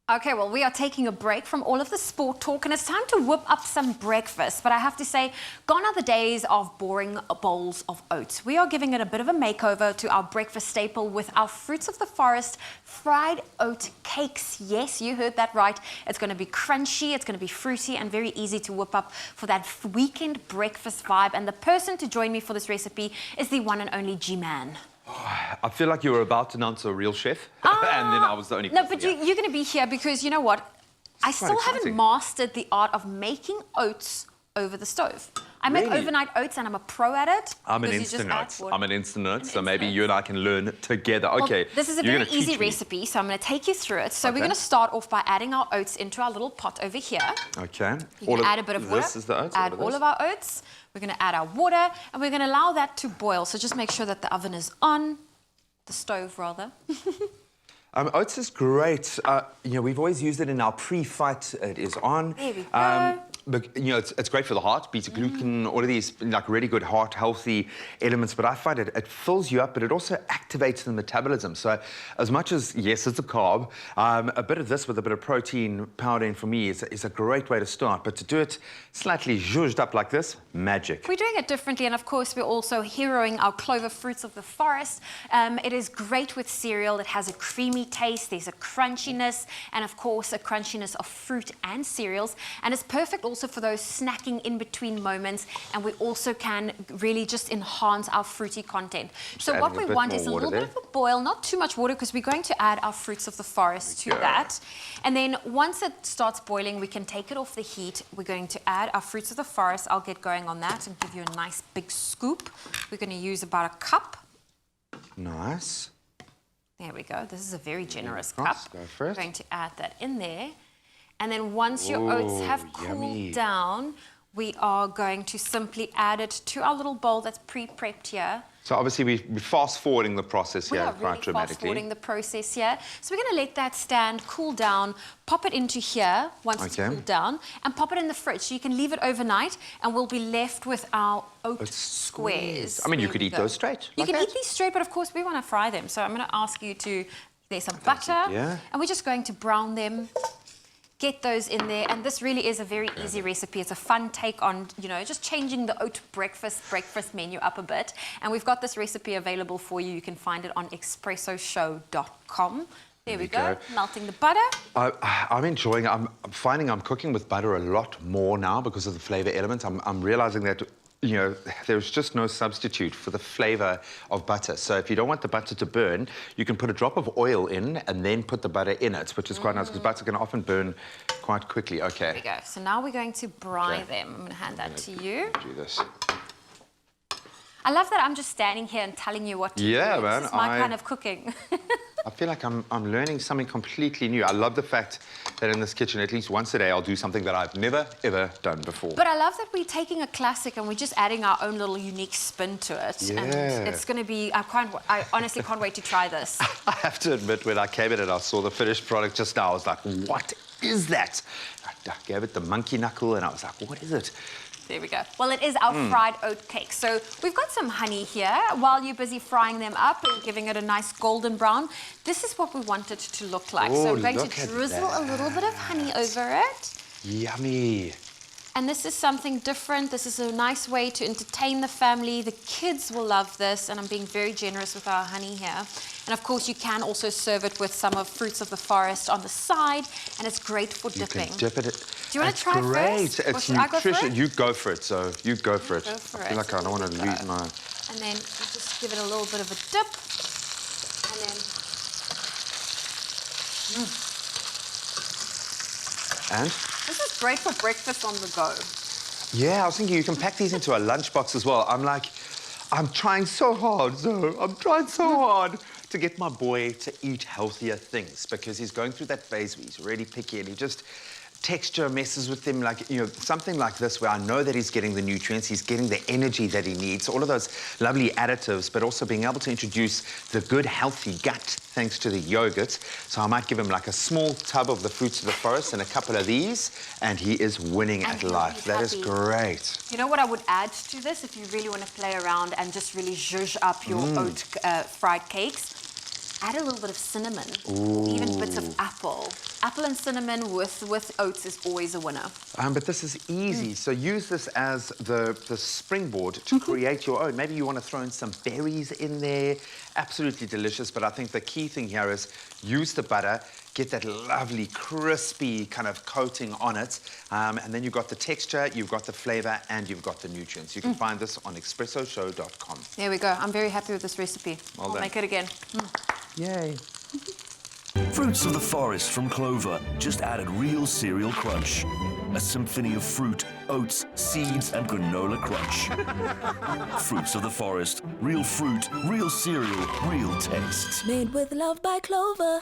Okay, well, we are taking a break from all of the sport talk, and it's time to whip up some breakfast. But I have to say, gone are the days of boring bowls of oats. We are giving it a bit of a makeover to our breakfast staple with our Fruits of the Forest fried oat cakes. Yes, you heard that right. It's going to be crunchy, it's going to be fruity, and very easy to whip up for that weekend breakfast vibe. And the person to join me for this recipe is the one and only G-Man. I feel like you were about to announce a real chef, and then I was the only person. No, but you're going to be here because, you know what? I still haven't mastered the art of making oats over the stove. I make overnight oats and I'm a pro at it. I'm an instant oats, so maybe you and I can learn together. Okay. Well, this is a very easy recipe, so I'm going to take you through it. So we're going to start off by adding our oats into our little pot over here. Okay. You can add a bit of water. This is the oats? Add all of our oats. We're going to add our water, and we're going to allow that to boil. So just make sure that the oven is on, the stove rather. Oats is great. You know, we've always used it in our pre-fight. It is on. There we go. But, you know, it's great for the heart, beta-glucan, all of these, like, really good heart, healthy elements. But I find it fills you up, but it also activates the metabolism. So as much as, yes, it's a carb, a bit of this with a bit of protein powder in for me is a great way to start. But to do it slightly zhuzhed up like this, magic. We're doing it differently, and of course, we're also heroing our CLOVER Fruits of the Forest. It is great with cereal. It has a creamy taste. There's a crunchiness, and of course, a crunchiness of fruit and cereals. And it's perfect also for those snacking in between moments, and we also can really just enhance our fruity content. So what we want is a little bit of a boil, not too much water, because we're going to add our Fruits of the Forest to that. And then once it starts boiling, we can take it off the heat. We're going to add our Fruits of the Forest. I'll get going on that and give you a nice big scoop. We're going to use about a cup. Nice. There we go. This is a very generous cup. Go for it. We're going to add that in there. And then once your oats have cooled down, we are going to simply add it to our little bowl that's pre-prepped here. So obviously we're fast-forwarding the process here quite dramatically. Fast-forwarding the process here. So we're going to let that stand, cool down, pop it into here once it's cooled down, and pop it in the fridge. So you can leave it overnight, and we'll be left with our oat squares. I mean, you could eat those straight. You can eat these straight, but of course we want to fry them. So I'm going to ask you to, there's some butter, and we're just going to brown them. Get those in there, and this really is a very easy recipe. It's a fun take on, you know, just changing the oat breakfast menu up a bit. And we've got this recipe available for you. You can find it on expressoshow.com. There we go. Melting the butter. I'm enjoying it. I'm finding I'm cooking with butter a lot more now because of the flavor element. I'm realizing that, you know, there's just no substitute for the flavor of butter. So if you don't want the butter to burn, you can put a drop of oil in and then put the butter in it, which is quite nice because butter can often burn quite quickly. Okay. There we go. So now we're going to brine them. I'm going to hand that to you. Do this. I love that I'm just standing here and telling you what to do. Yeah, man. This is my kind of cooking. I feel like I'm learning something completely new. I love the fact that in this kitchen, at least once a day, I'll do something that I've never, ever done before. But I love that we're taking a classic and we're just adding our own little unique spin to it. Yeah. And it's going to be, I honestly can't wait to try this. I have to admit, when I came in and I saw the finished product just now, I was like, what is that? I gave it the monkey knuckle and I was like, what is it? There we go. Well, it is our fried oat cake. So we've got some honey here. While you're busy frying them up and giving it a nice golden brown, this is what we want it to look like. So I'm going to drizzle a little bit of honey over it. Yummy. And this is something different. This is a nice way to entertain the family. The kids will love this, and I'm being very generous with our honey here. And of course, you can also serve it with some of Fruits of the Forest on the side, and it's great for dipping. You can dip it. Do you want to try first? It's nutritious. You go for it, so you go for it. Go for I feel like I don't want to lose my... And then you just give it a little bit of a dip, and then... And? This is great for breakfast on the go. Yeah, I was thinking you can pack these into a lunchbox as well. I'm trying so hard, to get my boy to eat healthier things because he's going through that phase where he's really picky and he just texture messes with him, like, you know, something like this where I know that he's getting the nutrients, he's getting the energy that he needs, all of those lovely additives, but also being able to introduce the good, healthy gut thanks to the yogurt. So I might give him like a small tub of the Fruits of the Forest and a couple of these, and he is winning at life. That is great. You know what I would add to this if you really want to play around and just really zhuzh up your oat fried cakes? add a little bit of cinnamon, or even bits of apple. Apple and cinnamon with oats is always a winner. But this is easy. So use this as the springboard to create your own. Maybe you want to throw in some berries in there. Absolutely delicious. But I think the key thing here is use the butter, get that lovely crispy kind of coating on it. And then you've got the texture, you've got the flavor, and you've got the nutrients. You can find this on expressoshow.com. There we go. I'm very happy with this recipe. Well I'll done. make it again. Yay. Fruits of the Forest from Clover just added real cereal crunch. A symphony of fruit, oats, seeds, and granola crunch. Fruits of the Forest. Real fruit, real cereal, real taste. Made with love by Clover.